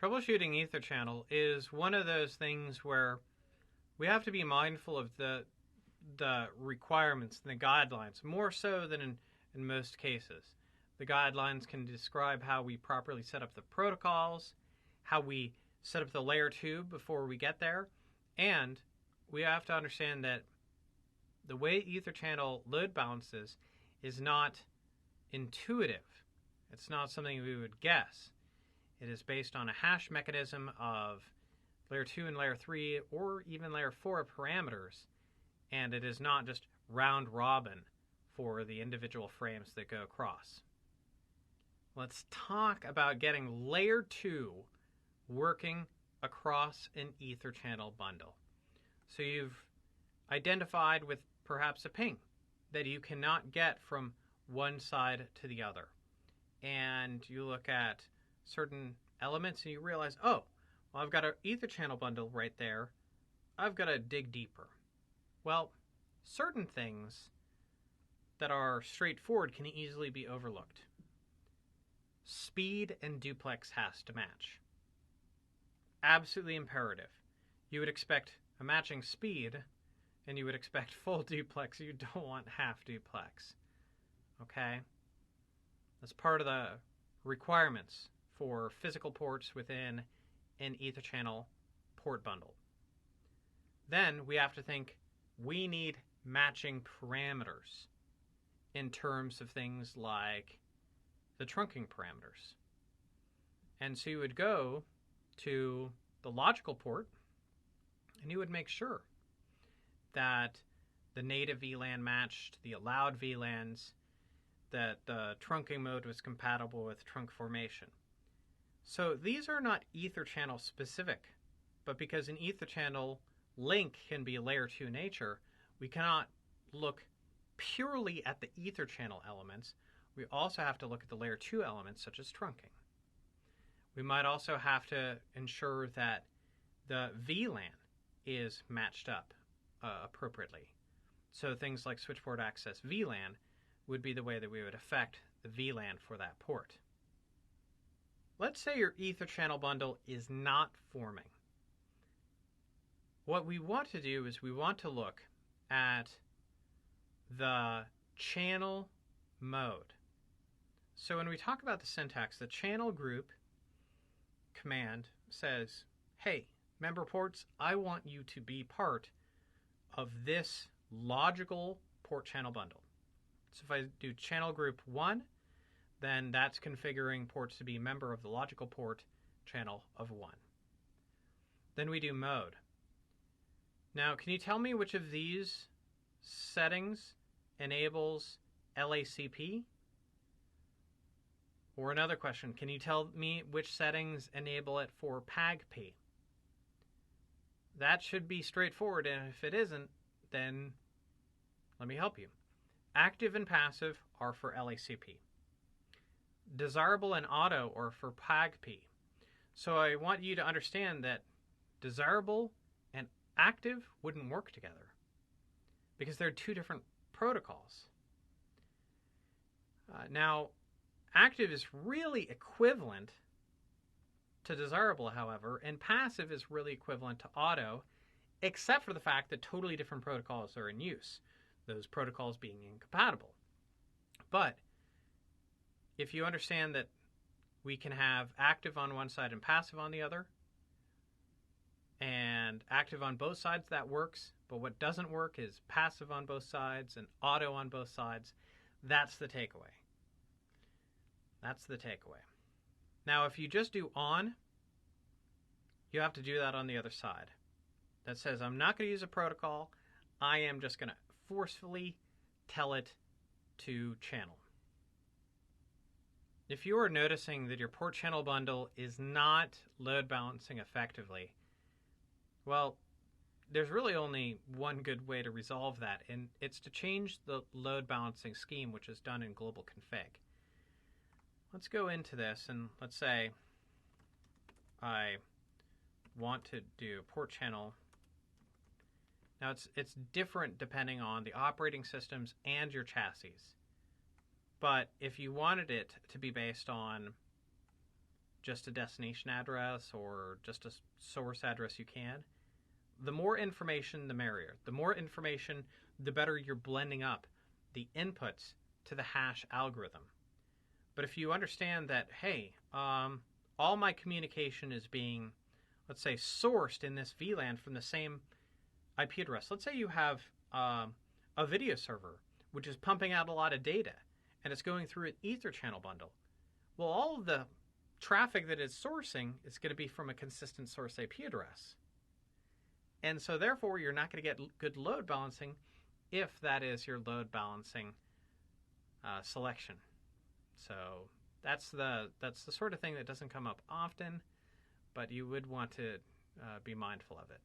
Troubleshooting EtherChannel is one of those things where we have to be mindful of the requirements and the guidelines, more so than in most cases. The guidelines can describe how we properly set up the protocols, how we set up the layer 2 before we get there, and we have to understand that the way EtherChannel load balances is not intuitive. It's not something we would guess. It is based on a hash mechanism of layer 2 and layer 3 or even layer 4 parameters, and it is not just round robin for the individual frames that go across. Let's talk about getting layer 2 working across an EtherChannel bundle. So you've identified with perhaps a ping that you cannot get from one side to the other. And you look at certain elements and you realize, oh, well, I've got an EtherChannel bundle right there. I've got to dig deeper. Well, certain things that are straightforward can easily be overlooked. Speed and duplex has to match. Absolutely imperative. You would expect a matching speed and you would expect full duplex. You don't want half duplex. Okay? That's part of the requirements for physical ports within an EtherChannel port bundle. Then we have to think we need matching parameters in terms of things like the trunking parameters. And so you would go to the logical port and you would make sure that the native VLAN matched the allowed VLANs, that the trunking mode was compatible with trunk formation. So these are not EtherChannel specific, but because an EtherChannel link can be layer 2 nature, we cannot look purely at the EtherChannel elements. We also have to look at the layer 2 elements such as trunking. We might also have to ensure that the VLAN is matched up appropriately. So things like switchboard access VLAN would be the way that we would affect the VLAN for that port. Let's say your EtherChannel bundle is not forming. What we want to do is we want to look at the channel mode. So when we talk about the syntax, the channel group command says, hey, member ports, I want you to be part of this logical port channel bundle. So if I do channel group 1, then that's configuring ports to be member of the logical port channel of 1. Then we do mode. Now, can you tell me which of these settings enables LACP? Or another question, can you tell me which settings enable it for PAGP? That should be straightforward, and if it isn't, then let me help you. Active and passive are for LACP. Desirable and auto are for PAGP. So I want you to understand that desirable and active wouldn't work together because they're two different protocols. Now, active is really equivalent to desirable, however, and passive is really equivalent to auto, except for the fact that totally different protocols are in use, those protocols being incompatible. But if you understand that we can have active on one side and passive on the other, and active on both sides, that works, but what doesn't work is passive on both sides and auto on both sides. That's the takeaway. That's the takeaway. Now, if you just do on, you have to do that on the other side. That says, I'm not going to use a protocol. I am just going to forcefully tell it to channel. If you are noticing that your port channel bundle is not load balancing effectively, well, there's really only one good way to resolve that, and it's to change the load balancing scheme, which is done in global config. Let's go into this, and let's say I want to do port channel. Now, it's different depending on the operating systems and your chassis. But if you wanted it to be based on just a destination address or just a source address you can. The more information, the merrier. The more information, the better you're blending up the inputs to the hash algorithm. But if you understand that, hey, all my communication is being, let's say, sourced in this VLAN from the same IP address. Let's say you have a video server which is pumping out a lot of data and it's going through an EtherChannel bundle. Well, all of the traffic that it's sourcing is going to be from a consistent source IP address. And so therefore, you're not going to get good load balancing if that is your load balancing selection. So that's the sort of thing that doesn't come up often, but you would want to be mindful of it.